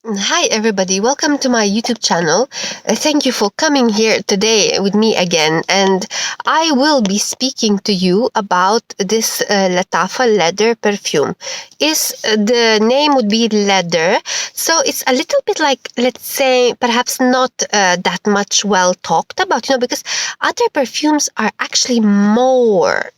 Hi everybody, welcome to my YouTube channel. Thank you for coming here today with me again, and I will be speaking to you about this LATTAFA leather perfume. The name would be leather, so it's a little bit like, let's say, perhaps not that much well talked about, because other perfumes are actually more,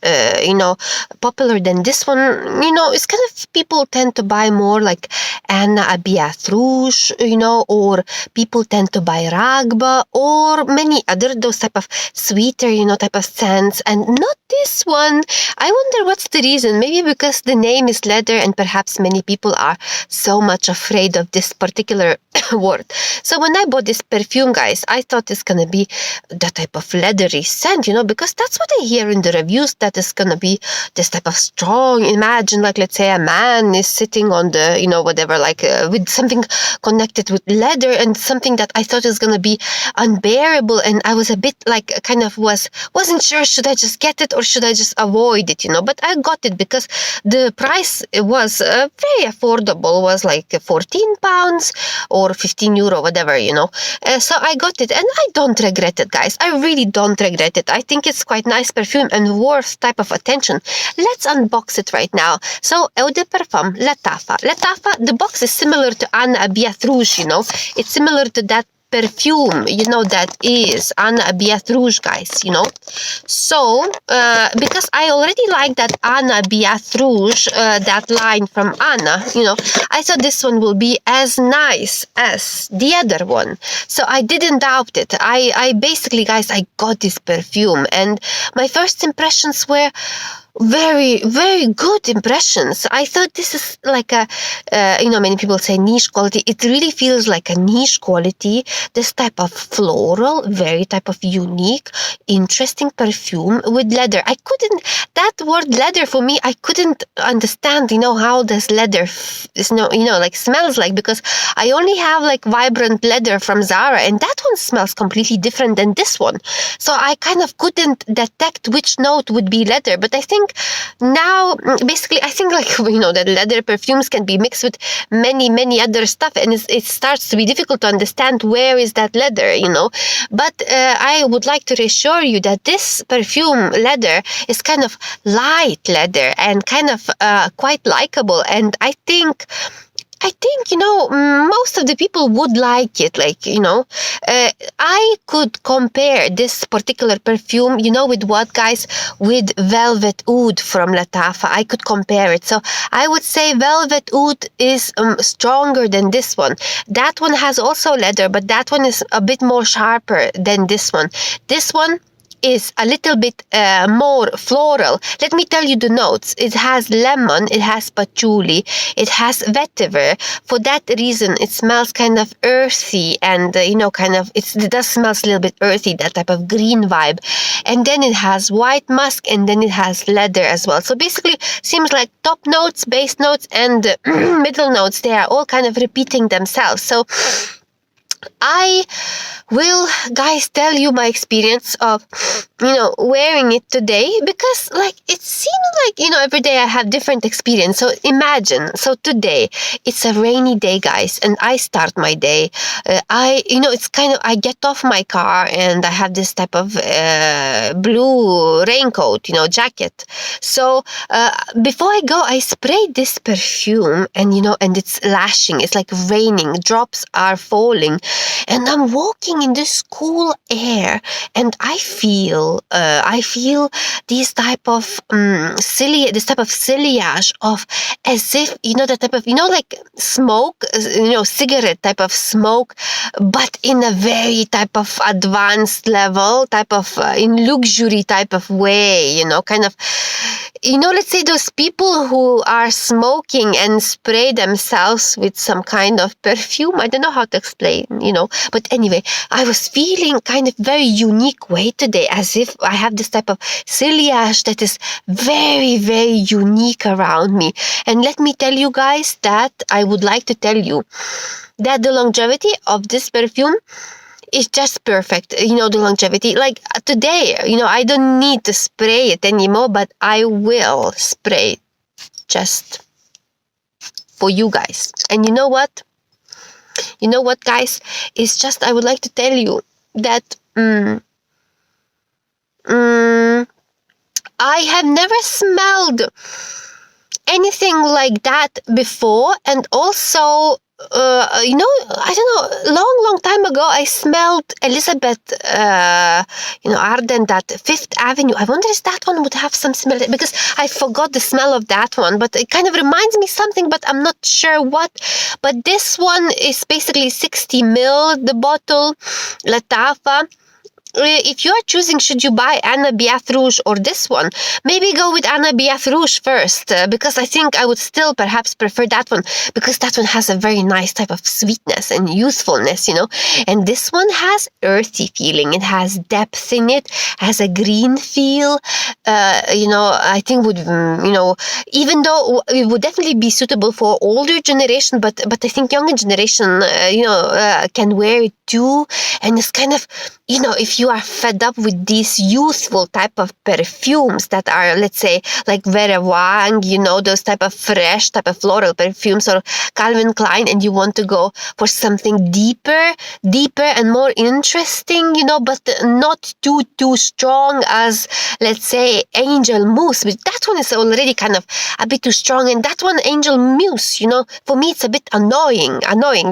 popular than this one. It's kind of, people tend to buy more like ABIEDH, or people tend to buy Ragba or many other those type of sweeter, type of scents, and not this one. I wonder what's the reason. Maybe because the name is leather, and perhaps many people are so much afraid of this particular word. So when I bought this perfume, guys, I thought it's gonna be that type of leathery scent, because that's what I hear in the reviews, that is gonna be this type of strong. Imagine, like, let's say a man is sitting on the, whatever, like with something connected with leather, and something that I thought was gonna be unbearable, and I was a bit like wasn't sure, should I just get it or should I just avoid it, but I got it because the price was very affordable, was like £14 or €15, whatever, so I got it, and I don't regret it, guys. I really don't regret it. I think it's quite nice perfume and worth type of attention. Let's unbox it right now. So, Eau de Parfum, LATTAFA, the box is similar to ABIEDH Rouge, it's similar to that perfume, that is ABIEDH Rouge, guys, So, because I already like that ABIEDH Rouge, that line from Anna, I thought this one will be as nice as the other one. So I didn't doubt it. I basically, guys, I got this perfume, and my first impressions were very, very good impressions. I thought this is like a, many people say niche quality. It really feels like a niche quality. This type of floral, very type of unique, interesting perfume with leather. That word leather for me, I couldn't understand, how does leather, like smells like, because I only have like vibrant leather from Zara, and that one smells completely different than this one. So I kind of couldn't detect which note would be leather, but I think now, basically, I think like, that leather perfumes can be mixed with many other stuff, and it starts to be difficult to understand where is that leather, But I would like to reassure you that this perfume leather is kind of light leather and kind of quite likable, and I think, most of the people would like it. Like, I could compare this particular perfume, with what, guys? With Velvet Oud from LATTAFA. I could compare it. So I would say Velvet Oud is stronger than this one. That one has also leather, but that one is a bit more sharper than this one. This one is a little bit more floral. Let me tell you the notes. It has lemon, it has patchouli, it has vetiver. For that reason, it smells kind of earthy, and it does smells a little bit earthy, that type of green vibe. And then it has white musk, and then it has leather as well. So basically, seems like top notes, base notes, and middle notes, they are all kind of repeating themselves. So I will, guys, tell you my experience of, wearing it today, because like it seems like, every day I have different experience. So imagine, so today it's a rainy day, guys, and I start my day. It's kind of, I get off my car and I have this type of blue raincoat, jacket. So before I go, I sprayed this perfume, and and it's lashing. It's like raining. Drops are falling. And I'm walking in this cool air, and I feel this type of ciliage of, as if, that type of, like smoke, cigarette type of smoke, but in a very type of advanced level, type of in luxury type of way, kind of, let's say those people who are smoking and spray themselves with some kind of perfume. I don't know how to explain, But anyway, I was feeling kind of very unique way today, as if I have this type of ciliage that is very, very unique around me. And let me tell you, guys, that I would like to tell you that the longevity of this perfume is just perfect. The longevity. Like today, I don't need to spray it anymore, but I will spray just for you guys. And you know what? You know what, guys? It's just, I would like to tell you that I have never smelled anything like that before. And also, I don't know, long time ago, I smelled Elizabeth, Arden, that Fifth Avenue. I wonder if that one would have some smell, because I forgot the smell of that one, but it kind of reminds me something, but I'm not sure what. But this one is basically 60 ml, the bottle, LATTAFA. If you are choosing, should you buy ABIEDH Rouge or this one, maybe go with ABIEDH Rouge first, because I think I would still perhaps prefer that one, because that one has a very nice type of sweetness and youthfulness, and this one has earthy feeling. It has depth in it, has a green feel, I think would, even though it would definitely be suitable for older generation, but I think younger generation, can wear it too. And it's kind of, if you are fed up with these youthful type of perfumes that are, let's say, like Vera Wang, those type of fresh, type of floral perfumes, or Calvin Klein, and you want to go for something deeper and more interesting, but not too strong as, let's say, Angel Mousse. But that one is already kind of a bit too strong. And that one, Angel Mousse, for me, it's a bit annoying,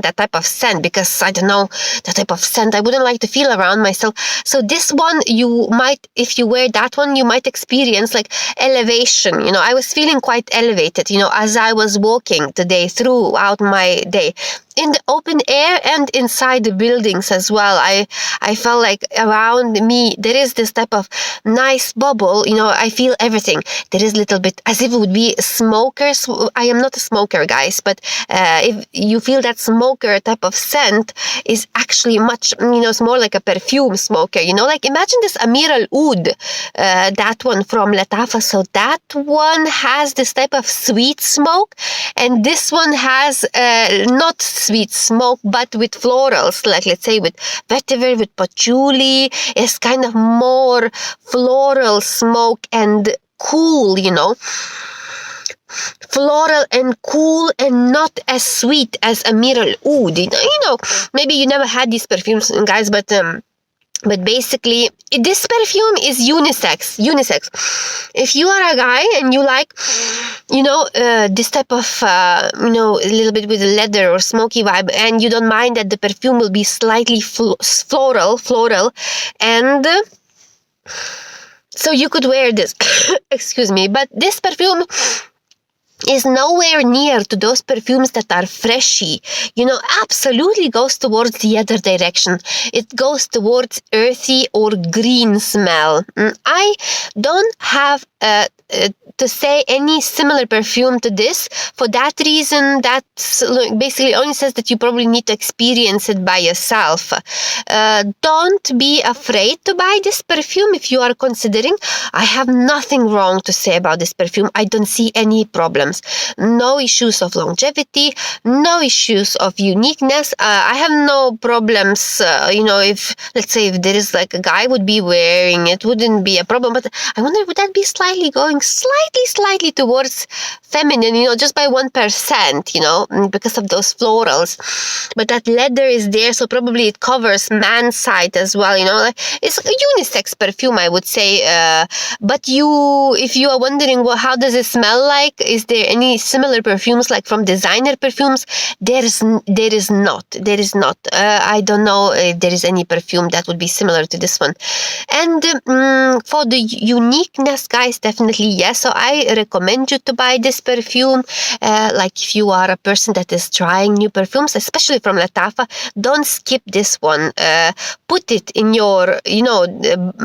that type of scent, because I don't know, that type of scent I wouldn't like to feel around myself. So this one, you might, if you wear that one, you might experience like elevation. I was feeling quite elevated, as I was walking today throughout my day, in the open air and inside the buildings as well. I felt like around me there is this type of nice bubble. I feel everything. There is a little bit as if it would be smokers. I am not a smoker, guys, but if you feel that smoker type of scent is actually much, it's more like a perfume smoker. Like imagine this Amiral Oud, that one from LATTAFA. So that one has this type of sweet smoke, and this one has not sweet smoke, but with florals, like let's say with vetiver, with patchouli. It's kind of more floral smoke and cool, floral and cool, and not as sweet as Amiral Oud. Maybe you never had these perfumes, guys, but basically, this perfume is unisex. If you are a guy and you like, this type of, a little bit with a leather or smoky vibe, and you don't mind that the perfume will be slightly floral, and so you could wear this. Excuse me, but this perfume is nowhere near to those perfumes that are freshy. Absolutely goes towards the other direction. It goes towards earthy or green smell. I don't have to say any similar perfume to this. For that reason, that basically only says that you probably need to experience it by yourself. Don't be afraid to buy this perfume if you are considering. I have nothing wrong to say about this perfume. I don't see any problems. No issues of longevity, no issues of uniqueness. I have no problems, if, let's say, if there is like a guy would be wearing it, wouldn't be a problem. But I wonder, would that be going slightly towards feminine, just by 1%, because of those florals. But that leather is there, so probably it covers man's side as well, It's a unisex perfume, I would say. But if you are wondering, well, how does it smell like? Is there any similar perfumes like from designer perfumes? There is not. I don't know if there is any perfume that would be similar to this one. And for the uniqueness, guys, definitely yes. So I recommend you to buy this perfume. Like if you are a person that is trying new perfumes, especially from LATTAFA, don't skip this one. Put it in your,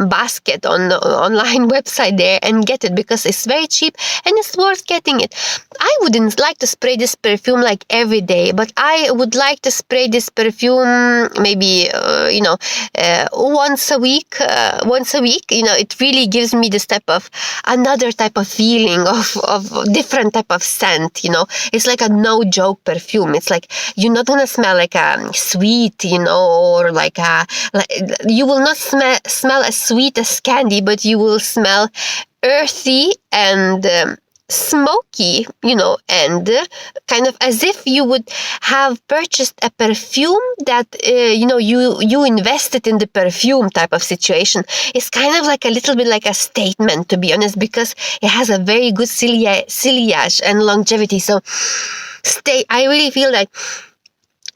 basket on the online website there and get it, because it's very cheap and it's worth getting it. I wouldn't like to spray this perfume like every day, but I would like to spray this perfume maybe, once a week. It really gives me this another type of feeling of different type of scent. It's like a no joke perfume. It's like you're not gonna smell like a sweet, or you will not smell as sweet as candy, but you will smell earthy and smoky, and kind of as if you would have purchased a perfume that, you invested in the perfume type of situation. It's kind of like a little bit like a statement, to be honest, because it has a very good sillage and longevity. So I really feel like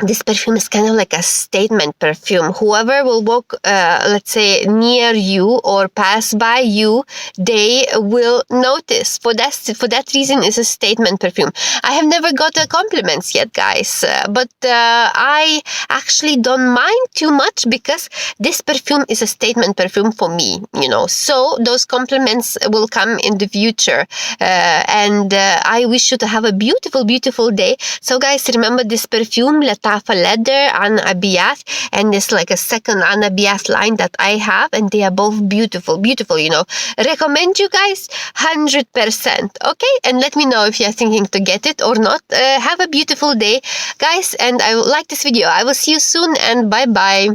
this perfume is kind of like a statement perfume. Whoever will walk, let's say, near you or pass by you, they will notice. For that reason, it's a statement perfume. I have never got compliments yet, guys, but I actually don't mind too much because this perfume is a statement perfume for me, So those compliments will come in the future, and I wish you to have a beautiful, beautiful day. So, guys, remember this perfume, LATTAFA leather on ABIEDH, and it's like a second on ABIEDH line that I have, and they are both beautiful, beautiful. Recommend you guys 100%. Okay, and let me know if you're thinking to get it or not. Have a beautiful day, guys, and I like this video. I will see you soon, and bye bye.